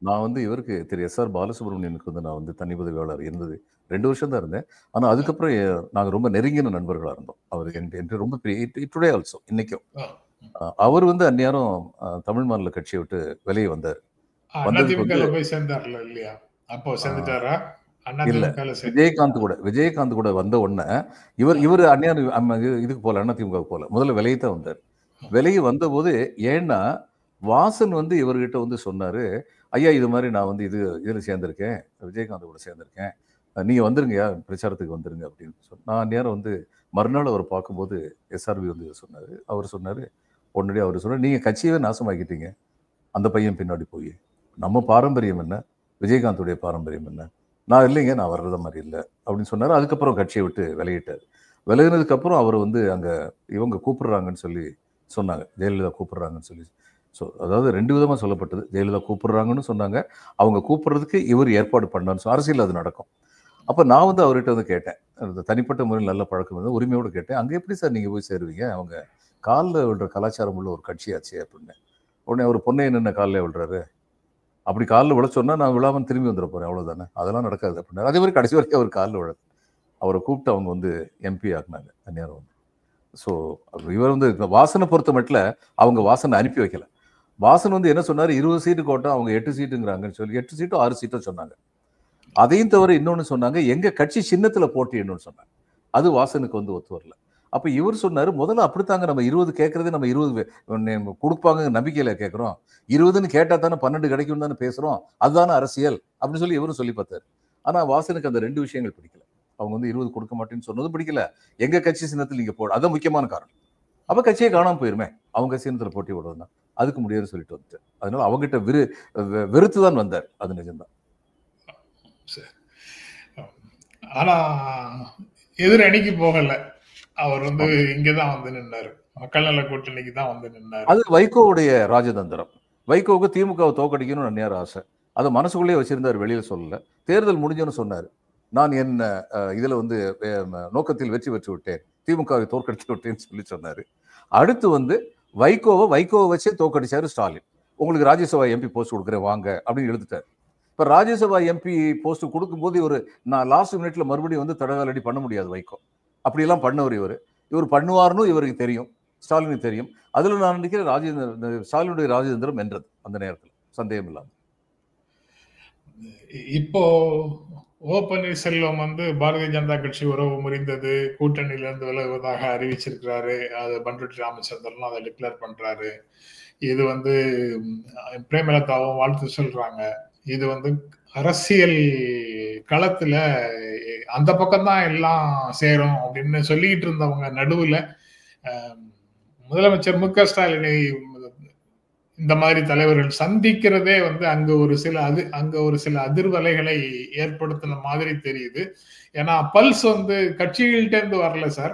நான் வந்து இவருக்கு திரு எஸ்.ஆர். பாலசுப்ரமணியனுக்கு வந்து நான் வந்து தனி உதவியாளர் இருந்தது 2 வருஷம் தான் இருந்தேன். ஆனா அதுக்கப்புறம் நாங்க ரொம்ப நெருங்கின நண்பர்களா இருந்தோம். அவர் என்று ரொம்ப பெரிய டுடே ஆல்சோ இன்னைக்கும் அவர் வந்து அந்நேரம் தமிழ் மாநில கட்சியை விட்டு வெளியே வந்தார். விஜயகாந்த் கூட வந்த உடனே இவர் அந்நியாரம் இதுக்கு போல அதிமுக போல முதல்ல விலையை தான் வந்தார். விலையை வந்த போது ஏன்னா வாசன் வந்து இவர்கிட்ட வந்து சொன்னாரு, ஐயா இது மாதிரி நான் வந்து இதுல சேர்ந்திருக்கேன், விஜயகாந்த் கூட சேர்ந்திருக்கேன், நீங்க வந்துருங்கய்யா பிரச்சாரத்துக்கு வந்துருங்க அப்படின்னு சொன்ன. நான் நேரம் வந்து மறுநாள் அவர் பார்க்கும்போது எஸ்ஆர்பி வந்து சொன்னாரு. அவர் சொன்னாரு, உடனடியாக அவர் சொன்னார், நீங்க கட்சியவே நாசமாக்கிட்டீங்க, அந்த பையன் பின்னாடி போய் நம்ம பாரம்பரியம் என்ன, விஜயகாந்துடைய பாரம்பரியம் என்ன, நான் இல்லைங்க நான் வர்றத மாதிரி இல்லை அப்படின்னு சொன்னார். அதுக்கப்புறம் கட்சியை விட்டு விலகிட்டார். விலகினதுக்கப்புறம் அவர் வந்து அங்கே இவங்க கூப்பிடுறாங்கன்னு சொல்லி சொன்னாங்க, ஜெயலலிதா கூப்பிடுறாங்கன்னு சொல்லி. ஸோ அதாவது 2 விதமாக சொல்லப்பட்டது. ஜெயலலிதா கூப்பிடுறாங்கன்னு சொன்னாங்க, அவங்க கூப்பிடுறதுக்கு இவர் ஏற்பாடு பண்ணான்னு அரசியல் அது நடக்கும். அப்போ நான் வந்து அவர்கிட்ட வந்து கேட்டேன், தனிப்பட்ட முறையில் நல்ல பழக்கம் வந்து உரிமையோடு கேட்டேன், அங்கே எப்படி சார் நீங்கள் போய் சேருவீங்க, அவங்க காலில் விழுற கலாச்சாரம் உள்ள ஒரு கட்சியாச்சு அப்படின்னு. உடனே அவர் பொண்ணை என்னென்ன காலில் விழுறாரு, அப்படி காலில் விழ சொன்னால் நான் விழாமல் திரும்பி வந்துட போகிறேன், அவ்வளோதானே, அதெல்லாம் நடக்காது அப்படின்னாரு. அதே மாதிரி கடைசி வரைக்கும் அவர் காலில் விழ அவரை கூப்பிட்டு அவங்க வந்து எம்பி ஆக்குனாங்க அந்நேரம் வந்து. ஸோ இவர் வந்து வாசனை பொறுத்த மட்டும் அவங்க வாசனை அனுப்பி வைக்கல. வாசன் வந்து என்ன சொன்னார், 20 சீட்டு கோட்டம், அவங்க 8 சீட்டுங்கிறாங்கன்னு சொல்லி 8 சீட்டோ 6 சீட்டோ சொன்னாங்க. அதையும் தவிர இன்னொன்று சொன்னாங்க, எங்க கட்சி சின்னத்தில் போட்டியிடணும்னு சொன்னாங்க. அது வாசனுக்கு வந்து ஒத்து வரல. அப்போ இவர் சொன்னார், முதல்ல அப்படித்தாங்க நம்ம 20 கேட்கறது, நம்ம 20 கொடுப்பாங்க நம்பிக்கையில் கேட்குறோம், 20ன்னு கேட்டால் தானே 12 கிடைக்கும் தானே பேசுகிறோம், அதுதானே அரசியல் அப்படின்னு சொல்லி இவரும் சொல்லி பார்த்தாரு. ஆனால் வாசனுக்கு அந்த 2 விஷயங்கள் பிடிக்கல. அவங்க வந்து 20 கொடுக்க மாட்டேன்னு சொன்னதும் பிடிக்கல, எங்க கட்சி சின்னத்தில் நீங்க போட, அதான் முக்கியமான காரணம். அப்ப கட்சியே காணாம போயிருமே, அவங்க சின்னத்தில் போட்டி விடுறதுனா அதுக்கு முடியாதுன்னு சொல்லிட்டு வந்துட்டு, அதனால அவங்ககிட்ட வெறுத்து தான் வந்தார். அது நிஜம்தான். ஆனா எதிர் அணிக்கு போகல. அவர் வந்து இங்கதான் வந்து நின்னாரு. மக்கள் நல கூட்டணிக்கு தான் வந்து நின்னாரு. அது வைகோவுடைய ராஜதந்திரம். வைகோவுக்கு திமுகவை தோக்கடிக்கணும்னு நன்னியார் ஆசை. அதை மனசுக்குள்ளேயே வச்சிருந்தார், வெளியில சொல்லல. தேர்தல் முடிஞ்சோன்னு சொன்னார், நான் என் இதுல வந்து நோக்கத்தில் வெற்றி பெற்று விட்டேன், திமுகவை தோற்கடித்து விட்டேன்னு சொல்லி சொன்னாரு. அடுத்து வந்து வைகோவை வச்சே தோக்கடிச்சாரு ஸ்டாலின். உங்களுக்கு ராஜ்யசபா எம்பி போஸ்ட் கொடுக்குறேன் வாங்க அப்படின்னு எழுதிட்டார். இப்ப ராஜ்யசபா எம்பி போஸ்ட் கொடுக்கும்போது நான் லாஸ்ட் மினிட்ல மறுபடியும் வந்து தடகாலடி பண்ண முடியாது வைகோ. அப்படியெல்லாம் பண்ணவர் இவர் பண்ணுவார்னு இவருக்கு தெரியும், ஸ்டாலினுக்கு தெரியும். அதுல நான் நினைக்கிறேன் ஸ்டாலினுடைய ராஜதந்திரம் என்றது அந்த நேரத்தில், சந்தேகம் இல்லாம. இப்போ ஓ பன்னீர்செல்வம் வந்து பாரதிய ஜனதா கட்சி உறவு முறிந்தது, கூட்டணியிலிருந்து விலகுவதாக அறிவிச்சிருக்கிறாரு. அது பண்ருட்டி ராமச்சந்திரனும் அதை டிக்ளேர் பண்றாரு. இது வந்து பிரேமலதாவும் வாழ்த்து சொல்றாங்க. இது வந்து அரசியல் களத்துல அந்த பக்கம்தான் எல்லாம் சேரும் அப்படின்னு சொல்லிட்டு இருந்தவங்க நடுவுல முதலமைச்சர் மு க ஸ்டாலினை இந்த மாதிரி தலைவர்கள் சந்திக்கிறதே வந்து அங்க ஒரு சில அதிர்வலைகளை ஏற்படுத்தின மாதிரி தெரியுது. ஏன்னா பல்ஸ் வந்து கட்சிகள்கிட்ட இருந்து வரல சார்,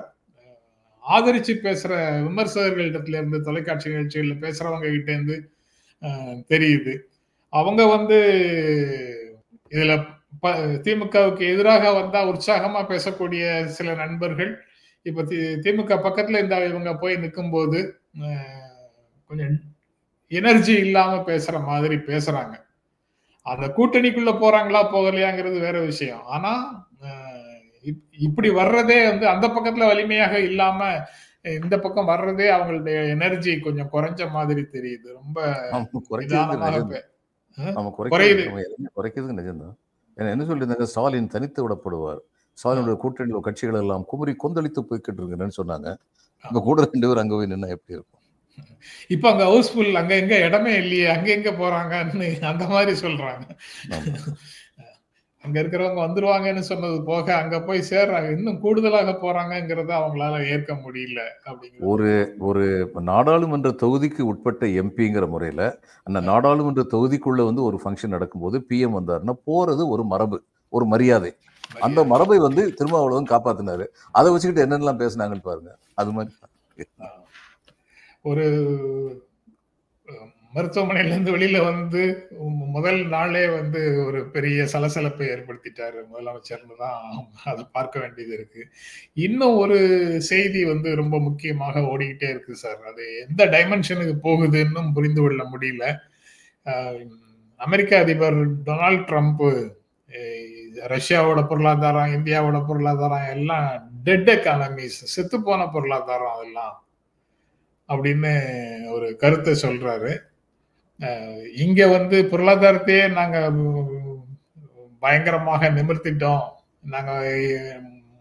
ஆதரிச்சு பேசுற விமர்சகர்களிடத்துல இருந்து, தொலைக்காட்சி நிகழ்ச்சிகள்ல பேசுறவங்க கிட்ட இருந்து தெரியுது. அவங்க வந்து இதுல திமுகவுக்கு எதிராக வந்தா உற்சாகமா பேசக்கூடிய சில நண்பர்கள் இப்ப திமுக பக்கத்துல இந்த இவங்க போய் நிற்கும் போது கொஞ்சம் எனர்ஜி இல்லாம பேசுற மாதிரி பேசுறாங்க. அந்த கூட்டணிக்குள்ள போறாங்களா போகலையாங்கிறது வேற விஷயம். ஆனா இப்படி வர்றதே வந்து அந்த பக்கத்துல வலிமையாக இல்லாம இந்த பக்கம் வர்றதே அவங்களுடைய எனர்ஜி கொஞ்சம் குறைஞ்ச மாதிரி தெரியுது. ரொம்ப குறைக்கிறதுக்கு நிஜம்தான். என்ன சொல்லியிருந்தாங்க, ஸ்டாலின் தனித்து விடப்படுவார், ஸ்டாலினுடைய கூட்டணியில் கட்சிகள் எல்லாம் குமரி கொந்தளித்து போய்கிட்டு இருக்குன்னு சொன்னாங்க. அங்க கூட 2 பேர் அங்க போய் நின்னா எப்படி இருக்கும்? இப்ப அங்க ஹவுஸ்ஃபுல், அங்க எங்க இடமே இல்லையே, அங்க எங்க போறாங்கன்னு அந்த மாதிரி சொல்றாங்க. அங்க இருக்கிறவங்க வந்துருவாங்கன்னு சொன்னது போக அங்க போய் சேர்றாங்க, இன்னும் கூடுதலாக போறாங்கிறத அவங்களால ஏற்க முடியல. ஒரு நாடாளுமன்ற தொகுதிக்கு உட்பட்ட எம்பிங்கிற முறையில அந்த நாடாளுமன்ற தொகுதிக்குள்ள வந்து ஒரு ஃபங்க்ஷன் நடக்கும்போது பிஎம் வந்தாருன்னா போறது ஒரு மரபு, ஒரு மரியாதை. அந்த மரபை வந்து திருமாவளவன் காப்பாத்தினாரு. அதை வச்சுக்கிட்டு என்னென்னலாம் பேசினாங்கன்னு பாருங்க. அது மாதிரி ஒரு மருத்துவமனையில இருந்து வெளியில வந்து முதல் நாளே வந்து ஒரு பெரிய சலசலப்பை ஏற்படுத்திட்டாரு முதலமைச்சர்னு தான் அதை பார்க்க வேண்டியது இருக்கு. இன்னும் ஒரு செய்தி வந்து ரொம்ப முக்கியமாக ஓடிக்கிட்டே இருக்கு சார். அது எந்த டைமென்ஷனுக்கு போகுதுன்னு புரிந்து கொள்ள முடியல. அமெரிக்க அதிபர் டொனால்ட் ட்ரம்ப் ரஷ்யாவோட பொருளாதாரம், இந்தியாவோட பொருளாதாரம் எல்லாம் டெட் எக்கானமிஸ், செத்து போன பொருளாதாரம் அதெல்லாம் அப்படின்னு ஒரு கருத்தை சொல்றாரு. இங்க வந்து பொருளாதாரத்தையே நாங்க பயங்கரமாக நிமிர்த்திட்டோம், நாங்க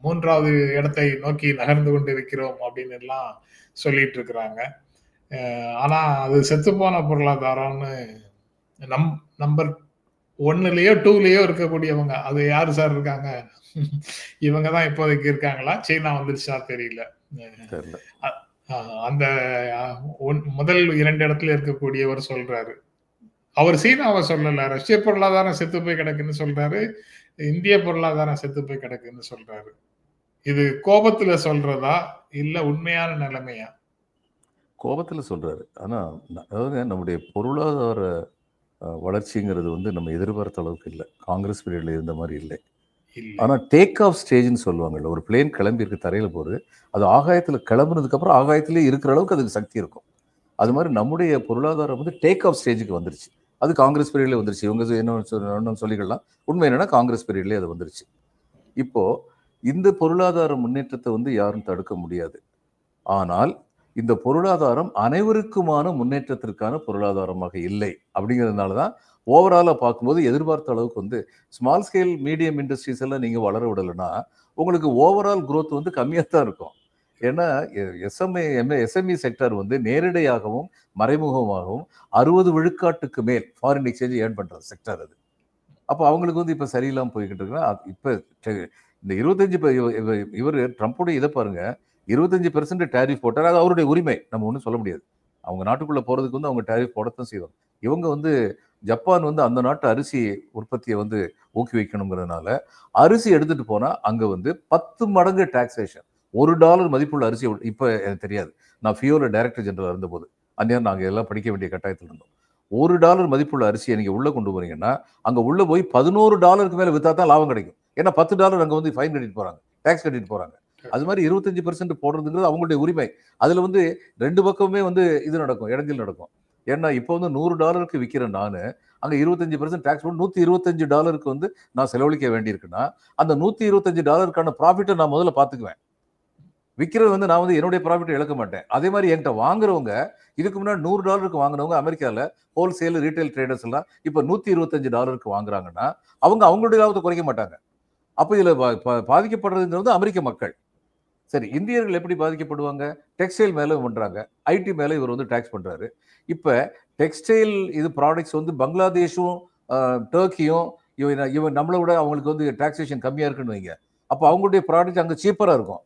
3வது இடத்தை நோக்கி நகர்ந்து கொண்டு இருக்கிறோம் அப்படின்னு எல்லாம் சொல்லிட்டு இருக்கிறாங்க. ஆனா அது செத்து போன பொருளாதாரம்னு நம்பர் 1லயோ 2லயோ இருக்கக்கூடியவங்க அது யாரு சார் இருக்காங்க? இவங்கதான் இப்போதைக்கு இருக்காங்களா? சீனா வந்துருச்சா தெரியல. அந்த முதல் 2 இடத்துல இருக்கக்கூடியவர் சொல்றாரு. அவர் சீனாவை சொல்லல, ரஷ்ய பொருளாதாரம் செத்து போய் கிடக்குன்னு சொல்றாரு, இந்திய பொருளாதாரம் செத்து போய் கிடக்குன்னு சொல்றாரு. இது கோபத்துல சொல்றதா இல்ல உண்மையான நிலைமையா? கோபத்துல சொல்றாரு. ஆனா அதாவது நம்முடைய பொருளாதார வளர்ச்சிங்கிறது வந்து நம்ம எதிர்பார்த்த அளவுக்கு இல்லை, காங்கிரஸ் பீரியட்ல இருந்த மாதிரி இல்லை. ஆனா டேக் ஆஃப் ஸ்டேஜ்னு சொல்லுவாங்கல்ல, ஒரு பிளேன் கிளம்பி இருக்கு தரையில போறது, அது ஆகாயத்துல கிளம்புனதுக்கு அப்புறம் ஆகாயத்திலே இருக்கிற அளவுக்கு அதுக்கு சக்தி இருக்கும். அது மாதிரி நம்முடைய பொருளாதாரம் வந்து டேக் ஆஃப் ஸ்டேஜுக்கு வந்துருச்சு. அது காங்கிரஸ் பீரியட்ல வந்துருச்சு. இவங்க என்ன சொல்லிக்கலாம், உண்மை என்னன்னா காங்கிரஸ் பீரியட்லேயே அது வந்துருச்சு. இப்போ இந்த பொருளாதார முன்னேற்றத்தை வந்து யாரும் தடுக்க முடியாது. ஆனால் இந்த பொருளாதாரம் அனைவருக்குமான முன்னேற்றத்திற்கான பொருளாதாரமாக இல்லை. அப்படிங்கிறதுனாலதான் ஓவராலா பார்க்கும்போது எதிர்பார்த்த அளவுக்கு வந்து ஸ்மால் ஸ்கேல் மீடியம் இண்டஸ்ட்ரீஸ் எல்லாம் நீங்க வளர விடலைன்னா உங்களுக்கு ஓவரால் குரோத் வந்து கம்மியாக தான் இருக்கும். ஏன்னா எஸ்எம்இ செக்டர் வந்து நேரடியாகவும் மறைமுகமாகவும் 60 விழுக்காட்டுக்கு மேல் ஃபாரின் எக்ஸ்சேஞ்ச் ஏர்ன் பண்ற செக்டர் அது. அப்போ அவங்களுக்கு வந்து இப்ப சரியில்லாம போய்கிட்டு இருக்குன்னா, இப்ப இந்த 25 இவர் ட்ரம்ப்புடைய இதை பாருங்க, 25% டேரிஃப் போட்டார். அது அவருடைய உரிமை, நம்ம ஒன்றும் சொல்ல முடியாது. அவங்க நாட்டுக்குள்ள போறதுக்கு வந்து அவங்க டேரிஃப் போடத்தான் செய்வாங்க. இவங்க வந்து ஜப்பான் வந்து அந்த நாட்டு அரிசி உற்பத்தியை வந்து ஊக்குவிக்கணுங்கிறதுனால அரிசி எடுத்துட்டு போனா அங்க வந்து 10 மடங்கு டாக்ஸேஷன். $1 மதிப்புள்ள அரிசி இப்ப எனக்கு தெரியாது. நான் ஃபியோல டைரக்டர் ஜெனரல் இருந்தபோது அந்நேரம் நாங்க எல்லாம் படிக்க வேண்டிய கட்டாயத்தில் இருந்தோம். $1 மதிப்புள்ள அரிசியை நீங்க உள்ள கொண்டு போறீங்கன்னா அங்க உள்ள போய் $11 மேல வித்தா தான் லாபம் கிடைக்கும். ஏன்னா $10 அங்க வந்து ஃபைன் கட்டிட்டு போறாங்க, டாக்ஸ் கட்டிட்டு போறாங்க. அது மாதிரி 25% போடுறதுங்கிறது அவங்களுடைய உரிமை. அதுல வந்து 2 பக்கமுமே வந்து இது நடக்கும், இடைஞ்சல் நடக்கும். ஏன்னா இப்போ வந்து $100க்கு விற்கிறேன் நானு, அங்க 25% டாக்ஸ் போட்டு $125 வந்து நான் செலவழிக்க வேண்டியிருக்குன்னா அந்த $125க்கான ப்ராஃபிட்டை நான் முதல்ல பார்த்துக்குவேன். விற்கிறது வந்து நான் வந்து என்னுடைய ப்ராஃபிட்டை இழக்க மாட்டேன். அதே மாதிரி என்கிட்ட வாங்குறவங்க இதுக்கு முன்னாடி $100க்கு வாங்கினவங்க அமெரிக்காவில் ஹோல்சேல் ரீட்டைல் ட்ரேடர்ஸ் எல்லாம் இப்போ $125க்கு வாங்குறாங்கன்னா அவங்க அவங்களுடைய லாபத்தை குறைக்க மாட்டாங்க. அப்போ இதுல பாதிக்கப்படுறதுங்கிறது அமெரிக்க மக்கள். சரி, இந்தியர்கள் எப்படி பாதிக்கப்படுவாங்க? டெக்ஸ்டைல் மேல பண்றாங்க, ஐடி மேல இவர் வந்து டாக்ஸ் பண்றாரு. இப்ப டெக்ஸ்டைல் இது ப்ராடக்ட்ஸ் வந்து பங்களாதேஷும் டர்க்கியும் இவன் நம்மளை விட அவங்களுக்கு வந்து டாக்ஸேஷன் கம்மியா இருக்குன்னு வைங்க. அப்போ அவங்களுடைய ப்ராடக்ட் அங்க சீப்பரா இருக்கும்.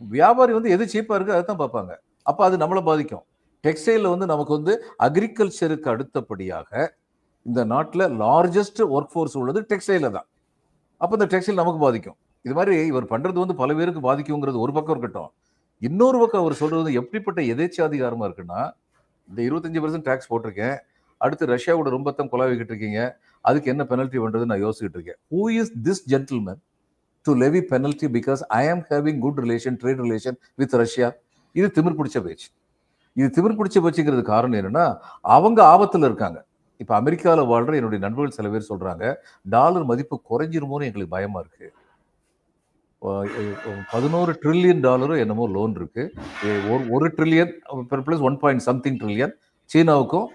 வியாபாரி வந்து எது சீப்பா இருக்கு அதை தான் பார்ப்பாங்க. அப்ப அது நம்மளை பாதிக்கும். டெக்ஸ்டைல்ல வந்து நமக்கு வந்து அக்ரிகல்ச்சருக்கு அடுத்தபடியாக இந்த நாட்டில் லார்ஜஸ்ட் ஒர்க் ஃபோர்ஸ் உள்ளது டெக்ஸ்டைல தான். அப்போ இந்த டெக்ஸ்டைல் நமக்கு பாதிக்கும். இது மாதிரி இவர் பண்றது வந்து பல பேருக்கு பாதிக்குங்கிறது ஒரு பக்கம் இருக்கட்டும். இன்னொரு பக்கம் அவர் சொல்றது எப்படிப்பட்ட எதேச்சாதிகாரமா இருக்குன்னா, இந்த 25% டாக்ஸ் போட்டிருக்கேன், அடுத்து ரஷ்யாவோட ரொம்பத்தம் குழாவிக்கிட்டு இருக்கீங்க, அதுக்கு என்ன பெனல்ட்டி பண்றது நான் யோசிச்சுட்டு இருக்கேன். Who is this gentleman to levy penalty because I am having good relation, trade relation with Russia? இது திமிர் பிடிச்ச பேச்சு. இது திமிர் பிடிச்ச பேச்சுங்கிறது காரணம் என்னன்னா, அவங்க ஆபத்துல இருக்காங்க. இப்ப அமெரிக்காவில் வாழ்ற என்னுடைய நண்பர்கள் சில பேர் சொல்றாங்க, டாலர் மதிப்பு குறைஞ்சிருமோன்னு எங்களுக்கு பயமா இருக்கு. $11 ட்ரில்லியன் என்னமோ லோன் இருக்கு. 1 ட்ரில்லியன் பிளஸ் 1 ட்ரில்லியன் சீனாவுக்கும்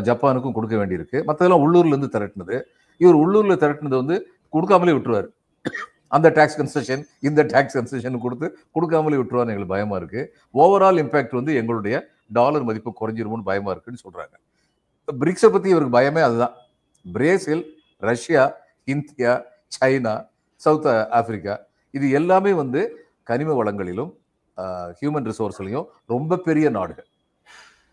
ஜப்பானுக்கும் கொடுக்க வேண்டியிருக்கு. மற்றதெல்லாம் உள்ளூர்ல இருந்து திரட்டினது. இவர் உள்ளூர்ல திரட்டினது வந்து கொடுக்காமலே விட்டுருவாரு. அந்த டாக்ஸ் கன்செஷன் இந்த டாக்ஸ் கன்செஷன் கொடுக்காமலே விட்டுருவாரு. எங்களுக்கு பயமா இருக்கு. ஓவரால் இம்பாக்ட் வந்து எங்களுடைய டாலர் மதிப்பு குறைஞ்சிருமோன்னு பயமா இருக்குன்னு சொல்றாங்க. பிரிக்ஸை பத்தி இவருக்கு பயமே அதுதான். Brazil, Russia, India, China, south Africa, இது எல்லாமே வந்து கனிம வளங்களிலும் ஹியூமன் ரிசோர்ஸ்லையும் ரொம்ப பெரிய நாடுகள்.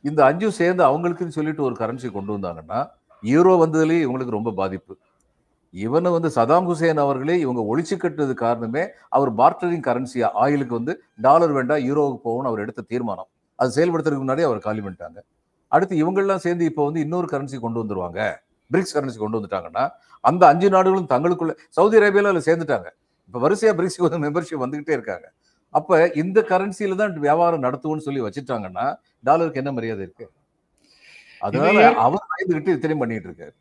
இந்த 5 சேர்ந்து அவங்களுக்குன்னு சொல்லிட்டு ஒரு கரன்சி கொண்டு வந்தாங்கன்னா யூரோ வந்ததுலேயே இவங்களுக்கு ரொம்ப பாதிப்பு. இவனை வந்து சதாம் ஹுசேன் அவர்களே இவங்க ஒழிச்சு கட்டுறது காரணமே அவர் பார்ட்டரிங் கரன்சியா ஆயிலுக்கு வந்து டாலர் வேண்டாம் யூரோவுக்கு போகணும்னு அவர் எடுத்த தீர்மானம். அது செயல்படுத்துறதுக்கு முன்னாடியே அவர் காலி பண்ணிட்டாங்க. அடுத்து இவங்கெல்லாம் சேர்ந்து இப்போ வந்து இன்னொரு கரன்சி கொண்டு வந்துருவாங்க, பிரிக்ஸ் கரன்சி கொண்டு வந்துட்டாங்கன்னா அந்த 5 நாடுகளும் தங்களுக்குள்ள, சவுதி அரேபியாவில் அதில் சேர்ந்துட்டாங்க. இப்போ வரிசையா பிரிக்ஸ்க்கு வந்து மெம்பர்ஷிப் வந்துகிட்டே இருக்காங்க. அப்ப இந்த கரன்சியில தான் வியாபாரம் நடத்துவோம்னு சொல்லி வச்சுட்டாங்கன்னா டாலருக்கு என்ன மரியாதை இருக்கு? அதனால அவர் பயந்துகிட்டு இத்தனையும் பண்ணிட்டு இருக்காரு.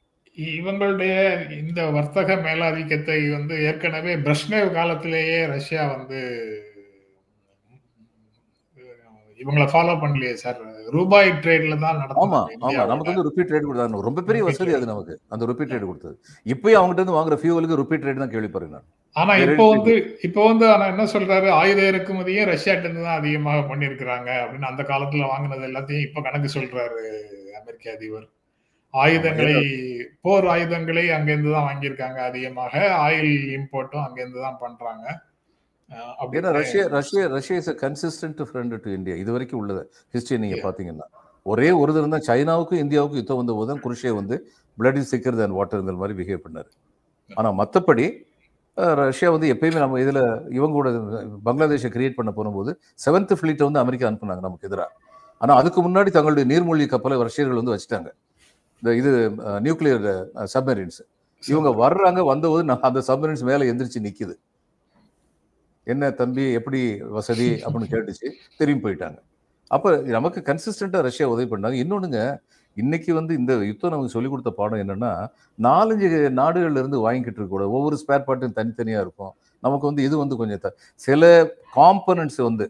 இவங்களுடைய இந்த வர்த்தக மேலாதிக்கத்தை வந்து ஏற்கனவே பிரஷ்னேவ் காலத்திலேயே ரஷ்யா வந்து இவங்களை ஃபாலோ பண்ணலையே சார். ரூபாய் ட்ரேட்ல தான் ஆமா ஆமா, நமக்கு வந்து ருபி ட்ரேட் கொடுத்தாங்க. ரொம்ப பெரிய வசதி அது நமக்கு, அந்த ருபி ட்ரேட் கொடுத்தது. இப்பயும் அவங்ககிட்ட இருந்து வாங்குற ஃபியூவலுக்கு ருபி ட்ரேட் தான் கேள்விப்படுறேன் நான். ஆனா இப்போ வந்து ஆனா என்ன சொல்றாரு, ஆயுத இறக்குமதியும் ரஷ்யாட்ட இருந்து தான் அதிகமாக பண்ணிருக்கிறாங்க அப்படின்னு அந்த காலத்துல வாங்கினது எல்லாத்தையும் இப்ப கணக்கு சொல்றாரு அமெரிக்க அதிபர். ஆயுதங்களை, போர் ஆயுதங்களை அங்கிருந்து தான் வாங்கியிருக்காங்க அதிகமாக, ஆயில் இம்போர்ட்டும் அங்கிருந்து தான் பண்றாங்க. ஏன்னா Russia is a consistent friend to India. இது வரைக்கும் உள்ளது ஹிஸ்டரி நீங்க பாத்தீங்கன்னா ஒரே ஒரு தடவை தான் சைனாவுக்கும் இந்தியாவுக்கும் யுத்தம் வந்த போது தான் குருஷே வந்து blood is thicker than water இந்த மாதிரி பிஹேவ் பண்ணாரு. ஆனா மற்றபடி ரஷ்யா வந்து எப்பயுமே நம்ம இதுல இவங்களோட பங்களாதேஷை கிரியேட் பண்ண போகும்போது 7th ஃபிளீட்டை வந்து அமெரிக்கா அனுப்புனாங்க நமக்கு எதிராக. ஆனா அதுக்கு முன்னாடி தங்களுடைய நீர்மூழ்கி கப்பலை ரஷ்யர்கள் வந்து வச்சுட்டாங்க. இந்த இது நியூக்ளியர் சப்மரீன்ஸ் இவங்க வர்றாங்க, வந்தபோது அந்த சப்மரீன்ஸ் மேல எந்திரிச்சு நிக்குது. என்ன தம்பி எப்படி வசதி அப்படின்னு கேட்டுச்சு, திரும்பி போயிட்டாங்க. அப்ப நமக்கு கன்சிஸ்டண்டா ரஷ்யா உதவி பண்ணாங்க. இன்னொன்னுங்க, இன்னைக்கு வந்து இந்த யுத்தம் நமக்கு சொல்லிக் கொடுத்த பாடம் என்னன்னா, 4-5 நாடுகள்ல இருந்து வாங்கிக்கிட்டு இருக்க கூட ஒவ்வொரு ஸ்பேர் பார்ட்டும் தனித்தனியா இருக்கும். நமக்கு வந்து இது வந்து கொஞ்சம் சில காம்பனன்ட்ஸ் வந்து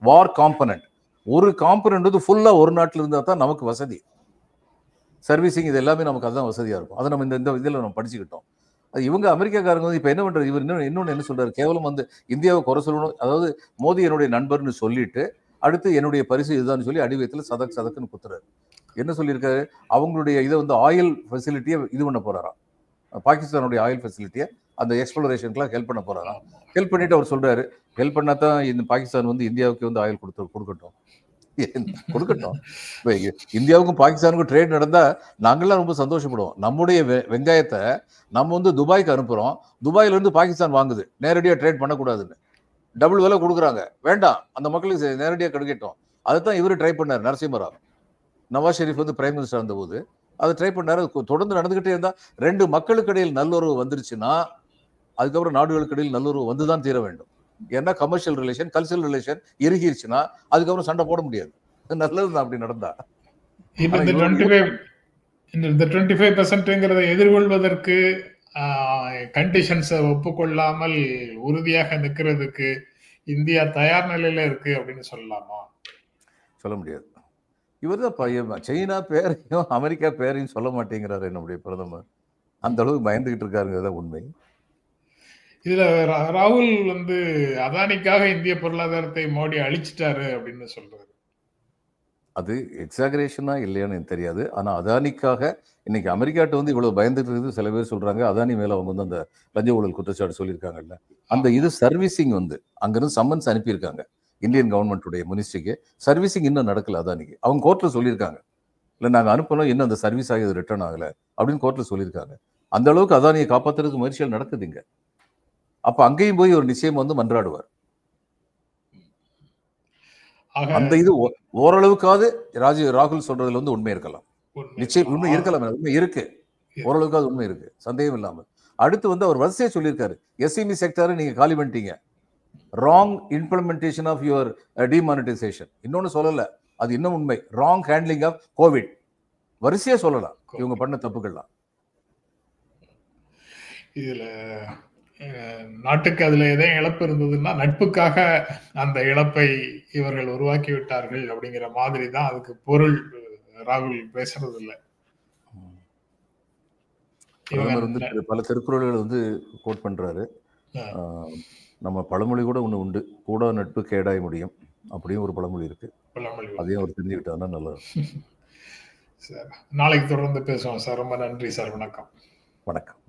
வார் காம்பனன்ட், ஒரு காம்பனன்ட் வந்து ஃபுல்லா ஒரு நாட்டில் இருந்தா தான் நமக்கு வசதி. சர்வீசிங் இது எல்லாமே நமக்கு அதுதான் வசதியா இருக்கும். அதை நம்ம இந்த இதில் நம்ம படிச்சுக்கிட்டோம். இவங்க அமெரிக்காக்காரங்க வந்து இப்ப என்ன பண்றது, இவர் இன்னொன்னு என்ன சொல்றாரு, கேவலம் வந்து இந்தியாவை குறை சொல்லணும், அதாவது மோடி என்னுடைய நண்பர்னு சொல்லிட்டு அடுத்து என்னுடைய பரிசு இதுதான் சொல்லி அடிவயத்துல சதக்குன்னு குத்துறாரு. என்ன சொல்லியிருக்காரு, அவங்களுடைய இதை வந்து ஆயில் ஃபெசிலிட்டியை இது பண்ண போறாராம், பாகிஸ்தானுடைய ஆயில் ஃபெசிலிட்டியை அந்த எக்ஸ்ப்ளோரேஷனுக்குலாம் ஹெல்ப் பண்ண போறாராம். ஹெல்ப் பண்ணிட்டு அவர் சொல்றாரு, ஹெல்ப் பண்ணாதான் இந்த பாகிஸ்தான் வந்து இந்தியாவுக்கு வந்து ஆயில் கொடுக்கட்டும். கொடுக்கட்டும். இப்ப இந்தியாவுக்கும் பாகிஸ்தானுக்கும் ட்ரேட் நடந்தா நாங்கெல்லாம் ரொம்ப சந்தோஷப்படுவோம். நம்முடைய வெங்காயத்தை நம்ம வந்து துபாய்க்கு அனுப்புறோம். துபாயில இருந்து பாகிஸ்தான் வாங்குது, நேரடியா ட்ரேட் பண்ணக்கூடாதுன்னு. டபுள் விலை கொடுக்குறாங்க. வேண்டாம், அந்த மக்களுக்கு நேரடியாக கிடைக்கட்டும். அதைத்தான் இவரு ட்ரை பண்ணார். நரசிம்மராவ், நவாஸ் ஷெரீப் வந்து பிரைம் மினிஸ்டர் இருந்தபோது அதை ட்ரை பண்ணாரு. தொடர்ந்து நடந்துகிட்டே இருந்தா 2 மக்களுக்கு இடையில் நல்லுறவு வந்துருச்சுன்னா அதுக்கப்புறம் நாடுகளுக்கு இடையில் நல்லுறவு வந்துதான் தீர வேண்டும். ஏன்னா கமர்ஷியல் ரிலேஷன், கல்ச்சரல் ரிலேஷன் இறுகிருச்சுன்னா அதுக்கப்புறம் சண்டை போட முடியாது. நல்லதுதான் அப்படி நடந்தா. இப்ப இந்த 25% எதிர்கொள்வதற்கு கண்டிஷன்ஸை ஒப்புக்கொள்ளாமல் உறுதியாக நிற்கிறதுக்கு இந்தியா தயார் நிலையில இருக்கு அப்படின்னு சொல்லலாமா? சொல்ல முடியாது. இவர் தான் சைனா பேரையும் அமெரிக்கா பேரையும் சொல்ல மாட்டேங்கிறாரு நம்முடைய பிரதமர். அந்த அளவுக்கு பயந்துகிட்டு இருக்காருங்கிறத உண்மை. இதுல ராகுல் வந்து அதானிக்காக இந்திய பொருளாதாரத்தை மோடி அழிச்சிட்டாரு அப்படின்னு சொல்றாரு. அது எக்ஸாகரேஷனா இல்லையான்னு எனக்கு தெரியாது. ஆனா அதானிக்காக இன்னைக்கு அமெரிக்காட்ட வந்து இவ்வளவு பயந்துட்டு இருக்குது. சில பேர் சொல்றாங்க அதானி மேல அவங்க வந்து அந்த லஞ்ச ஊழல் குற்றச்சாட்டு சொல்லியிருக்காங்கல்ல, அந்த இது சர்வீசிங் வந்து அங்கிருந்து சம்மன்ஸ் அனுப்பியிருக்காங்க இந்தியன் கவர்மெண்ட்டுடைய மினிஸ்ட்ரிக்கு. சர்வீசிங் இன்னும் நடக்கல அதானிக்கு. அவங்க கோர்ட்ல சொல்லியிருக்காங்க, இல்லை நாங்கள் அனுப்பணும், இன்னும் அந்த சர்வீஸ் ஆகி ரிட்டர்ன் ஆகலை அப்படின்னு கோர்ட்ல சொல்லியிருக்காங்க. அந்த அளவுக்கு அதானியை காப்பாற்றுறதுக்கு முயற்சிகள் நடக்குதுங்க. அப்ப அங்கேயும் போய் ஒரு நிச்சயம் வந்து மன்றாடுவார். அந்த இது ஓரளவுக்காவது ராகுல் சொல்றதுல வந்து உண்மை இருக்கலாம். நிச்சயம் உண்மை இருக்கலாம், உண்மை இருக்கு, ஓரளவுக்காவது உண்மை இருக்கு, சந்தேகம் இல்லாமல். அடுத்து வந்து அவர் வரிசையை சொல்லியிருக்காரு, எஸ்எம்இ செக்டரை நீங்க காலி பண்ணிட்டீங்க, wrong implementation of your demonetisation. இன்னொன்னு சொல்லல, அது இன்னும் உண்மை, ராங் ஹேண்ட்லிங் ஆஃப் கோவிட். வரிசையா சொல்லலாம் இவங்க பண்ண தப்புகள்லாம். இதுல நாட்டுக்கு அதுல எதையும் இழப்பு இருந்ததுன்னா நட்புக்காக அந்த இழப்பை இவர்கள் உருவாக்கி விட்டார்கள் அப்படிங்கிற மாதிரி தான் அதுக்கு பொருள். ராகுல் பேசுறது இல்லை. பிரதமர் வந்து பல திருக்குறள்கள் வந்து கோட் பண்றாரு. நம்ம பழமொழி கூட ஒண்ணு உண்டு, கூட நட்பு கேடாய் முடியும் அப்படியும் ஒரு பழமொழி இருக்கு. அதையும் அவர் தெரிஞ்சுக்கிட்டாருன்னா நல்லா இருக்கும். சார், நாளைக்கு தொடர்ந்து பேசுவோம் சார். ரொம்ப நன்றி சார். வணக்கம். வணக்கம்.